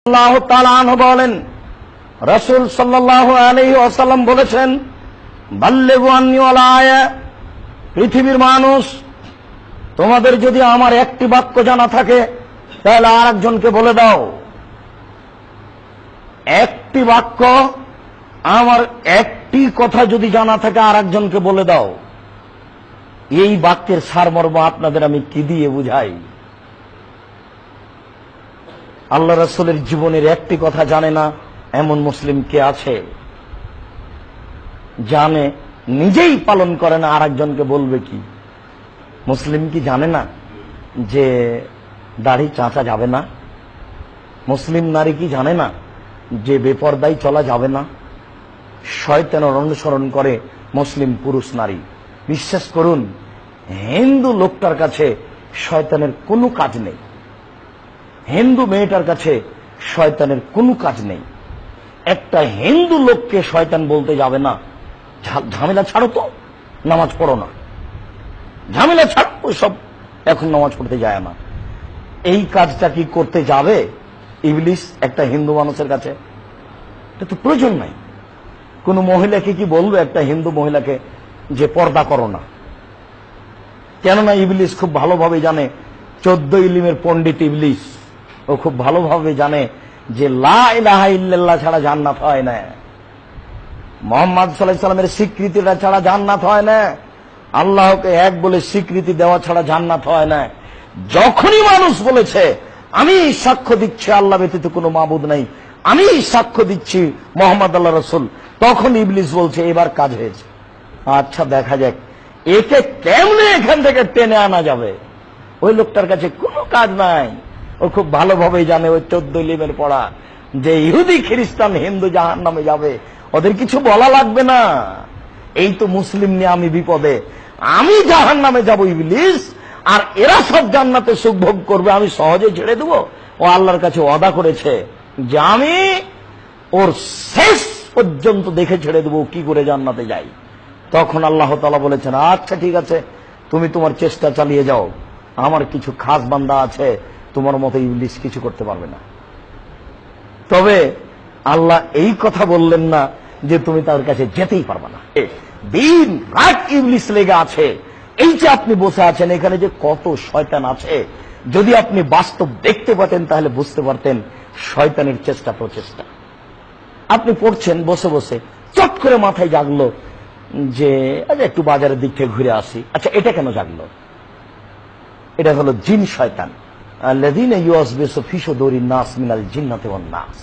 আল্লাহ তাআলা আনহু বলেন, রাসূল সাল্লাল্লাহু আলাইহি ওয়াসাল্লাম বলেছেন, বাল্লিগু আন্নী ওয়ালা আয়া, পৃথিবীর মানুষ, তোমাদের যদি আমার একটি বাক্য জানা থাকে তাহলে আরেকজনকে বলে দাও। একটি বাক্য, আমার একটি কথা যদি জানা থাকে আরেকজনকে বলে দাও। এই বাক্যের সারমর্ম আপনাদের আমি কি দিয়ে বুঝাই? আল্লাহ রাসূলের জীবনের একটি কথা জানে না এমন মুসলিম কে আছে? জানে, নিজেই পালন করে না, আরেকজনকে বলবে কি? মুসলিম কি জানে না যে দাড়ি চাঁচা যাবে না? মুসলিম নারী কি জানে না যে বেপরদায় চলা যাবে না? শয়তানের অনুসরণ করে মুসলিম পুরুষ নারী। বিশ্বাস করুন, হিন্দু লোকটার কাছে শয়তানের কোনো কাজ নেই, হিন্দু মেয়েটার কাছে শয়তানের কোনো কাজ নেই। একটা হিন্দু লোককে শয়তান বলতে যাবে না, ঝামেলা ছাড়ো তো, নামাজ পড়ো না, ঝামেলা ছাড়ো, ওইসব এখন নামাজ পড়তে যায় না। এই কাজটা কি করতে যাবে ইবলিস একটা হিন্দু মানুষের কাছে? এটা তো প্রয়োজন নাই। কোন মহিলাকে কি বলবে একটা হিন্দু মহিলাকে যে পর্দা করো না? কেননা ইবলিস খুব ভালোভাবে জানে, 14 ইলমের পণ্ডিত ইবলিস, ও খুব ভালোভাবে জানে যে লা ইলাহা ইল্লাল্লাহ ছাড়া জান্নাত হয় না, মুহাম্মদ সাল্লাল্লাহু আলাইহি সাল্লামের স্বীকৃতিটা ছাড়া জান্নাত হয় না, আল্লাহকে এক বলে স্বীকৃতি দেওয়া ছাড়া জান্নাত হয় না। যখনই মানুষ বলেছে আমি সাক্ষ্য দিচ্ছি আল্লাহ ব্যতীত কোনো মাবুদ নাই, আমি সাক্ষ্য দিচ্ছি মুহাম্মদ আল্লাহ রাসূল, তখন ইবলিস বলছে এবার কাজ হয়েছে। আচ্ছা দেখা যাক একে কেমনে এখান থেকে টেনে আনা যাবে। ওই লোকটার কাছে কোনো কাজ নাই, ও খুব ভালোভাবে জানে, ওই 14 ইলমের পড়া, যে ইহুদি খ্রিস্টান হিন্দু জাহান্নামে যাবে, ওদের কিছু বলা লাগবে না। এই তো মুসলিম নিয়ে আমি বিপদে, আমি জাহান্নামে যাব ইবলিস, আর এরা সব জান্নাতে সুখ ভোগ করবে, আমি সহজে ছেড়ে দেবো? ও আল্লাহর কাছে ওয়াদা করেছে যে আমি ওর শেষ পর্যন্ত দেখে ছেড়ে দেবো কি করে জান্নাতে যাই। তখন আল্লাহ তাআলা বলেছেন, আচ্ছা ঠিক আছে, তুমি তোমার চেষ্টা চালিয়ে যাও, আমার কিছু খাস বান্দা আছে, তোমার মতো ইবলিস কিছু করতে পারবে না। তবে আল্লাহ এই কথা বললেন না যে তুমি তার কাছে যেতেই পারবে না। দিন রাত ইবলিস লেগে আছে। এই যে আপনি বসে আছেন এখানে, যে কত শয়তান আছে, যদি আপনি বাস্তব দেখতে পাতেন তাহলে বুঝতে পারতেন শয়তানের চেষ্টা প্রচেষ্টা। আপনি পড়ছেন বসে বসে, চট করে মাথায় জাগলো যে আচ্ছা একটু বাজারের দিক থেকে ঘুরে আসি। আচ্ছা এটা কেন জাগলো? এটা হলো জিন শয়তান। আল্লাযীনা ইউওয়াসবিসু ফি সুদুরিন নাস মিনাল জিন্নাতি ওয়ান নাস।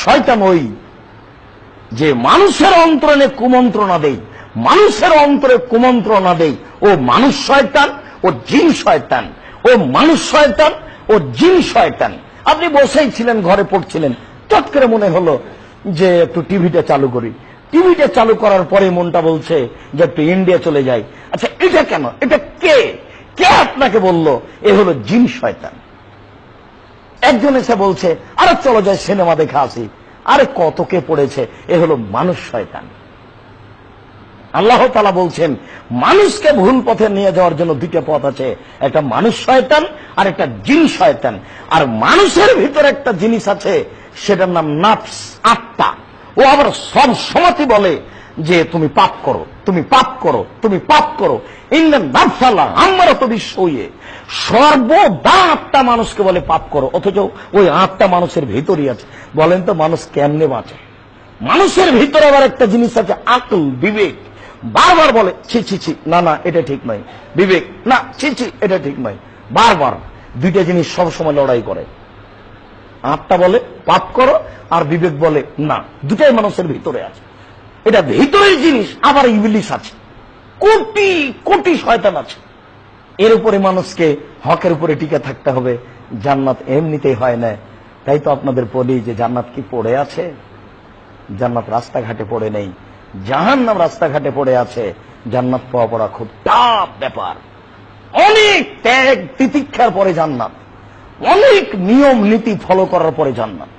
শয়তান ওই যে মানুষের অন্তরে কুমন্ত্রণা দেয়, মানুষের অন্তরে কুমন্ত্রণা দেয়, ও মানুষ শয়তান, ও জিন শয়তান, ও মানুষ শয়তান, ও জিন শয়তান। আপনি বসেই ছিলেন, ঘরে পড়ছিলেন, চট করে মনে হলো যে একটু টিভিটা চালু করি। টিভিটা চালু করার পরে মনটা বলছে যে একটু ইন্ডিয়া চলে যাই। আচ্ছা এটা কেন? এটা কে কে আপনাকে বলল? এ হলো জিন শয়তান। একজন এসে বলছে আরে চলো যাই সিনেমা দেখে আসি, আরে কত কে পড়েছে, এ হলো মানুষ শয়তান। আল্লাহ তাআলা বলছেন মানুষকে ভুল পথে নিয়ে যাওয়ার জন্য দুইটা পথ আছে, একটা মানুষ শয়তান আর একটা জিন শয়তান। আর মানুষের ভিতরে একটা জিনিস আছে, সেটার নাম নাফস, আত্মা। ও আবার সব সময়ই বলে যে তুমি পাপ করো, তুমি পাপ করো, তুমি পাপ করো। ইন্নান নাফসালা আমারাতু বিসসুইয়ে, সর্বদা আত্মা মানুষকে বলে পাপ করো, অথচ ওই আত্মা মানুষের ভিতরই আছে। বলেন তো মানুষ কেমনে বাঁচে? মানুষের ভিতরে আবার একটা জিনিস আছে আকল, বিবেক। বারবার বলে ছি ছি ছি, না না এটা ঠিক নয়। বিবেক, না ছি ছি এটা ঠিক নয়। বারবার দুইটা জিনিস সব সময় লড়াই করে। আত্মা বলে পাপ করো, আর বিবেক বলে না। দুটাই মানুষের ভিতরে আছে, এটা ভিতরের জিনিস। আবার ইবলিস আছে, কোটি কোটি শয়তান আছে। এর উপরে মানুষকে হকের উপরে টিকে থাকতে হবে। জান্নাত এমনিতেই হয় না। তাই তো আপনাদের বলি যে জান্নাত কি পড়ে আছে? জান্নাত রাস্তাঘাটে পড়ে নেই, জাহান্নাম রাস্তাঘাটে পড়ে আছে। জান্নাত পাওয়া পড়া খুব টাফ ব্যাপার। অনেক ত্যাগ তিতিক্ষার পরে জান্নাত, অনেক নিয়ম নীতি ফলো করার পরে জান্নাত,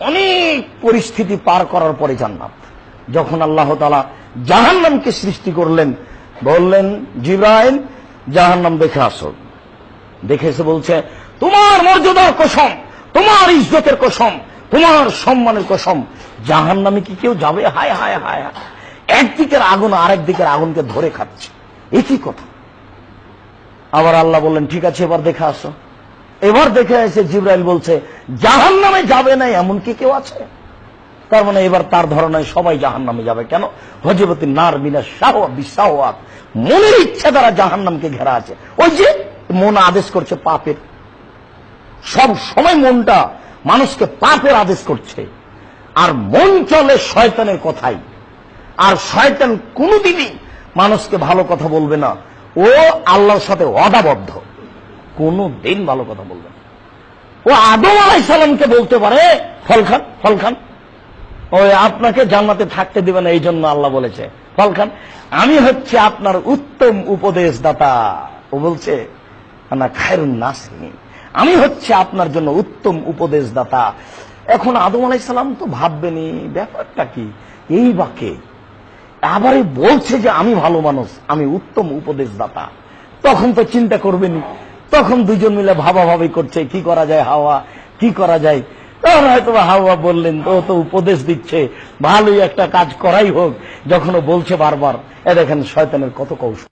অনেক পরিস্থিতি পার করার পরে জান্নাত। যখন আল্লাহ তাআলা জাহান্নামকে সৃষ্টি করলেন, বললেন জিবরাইল জাহান্নাম দেখে আসো। দেখে এসে বলছে তোমার মর্যাদার কসম, তোমার ইজ্জতের কসম, তোমার সম্মানের কসম, জাহান্নামে কি কেউ যাবে? হায় হায় হায় হায়, একদিকের আগুন আরেক দিকের আগুনকে ধরে খাচ্ছে, একই কথা। আবার আল্লাহ বললেন ঠিক আছে এবার দেখে আসো। এবার দেখে এসে জিবরাইল বলছে জাহান্নামে যাবে না এমন কি কেউ আছে? তার মানে এবার তার ধারণায় সবাই জাহান্নামে যাবে। কেন? হযরতুন নার মিনা শাহওয়া বিশাওয়াত, মনের ইচ্ছা দ্বারা জাহান্নামকে ঘেরা আছে। ওই যে মন আদেশ করছে পাপের, সব সময় মনটা মানুষকে পাপের আদেশ করছে, আর মন চলে শয়তানের কথাই। আর শয়তান কোনদিনই মানুষকে ভালো কথা বলবে না, ও আল্লাহর সাথে ওয়াদাবদ্ধ, কোনদিন ভালো কথা বলবে না। ও আদম আলাইহিস সালামকে বলতে পারে ফল খান, ফল খান, ওই আপনাকে জান্নাতে থাকতে দিবে না, এই জন্য আল্লাহ বলেছে ফল খান, আমি হচ্ছে আপনার উত্তম উপদেশদাতা। ও বলছে না খায়রুন নাসিহিন, আমি হচ্ছে আপনার জন্য উত্তম উপদেশদাতা। এখন আদম আলাইহিস সালাম তো ভাববেনি ব্যাপারটা কি, এই বাক্যে আবারই বলছে যে আমি ভালো মানুষ, আমি উত্তম উপদেশদাতা। তখন তো চিন্তা করবেনি, তখন দুজন মিলে ভাবাভাবি করছে কি করা যায়, হাওয়া কি করা যায়। তখন হয়তো হাওয়া বললেন ও তো উপদেশ দিচ্ছে, ভালোই একটা কাজ করাই হোক, যখন ও বলছে বারবার। এ দেখেন শয়তানের কত কৌশল।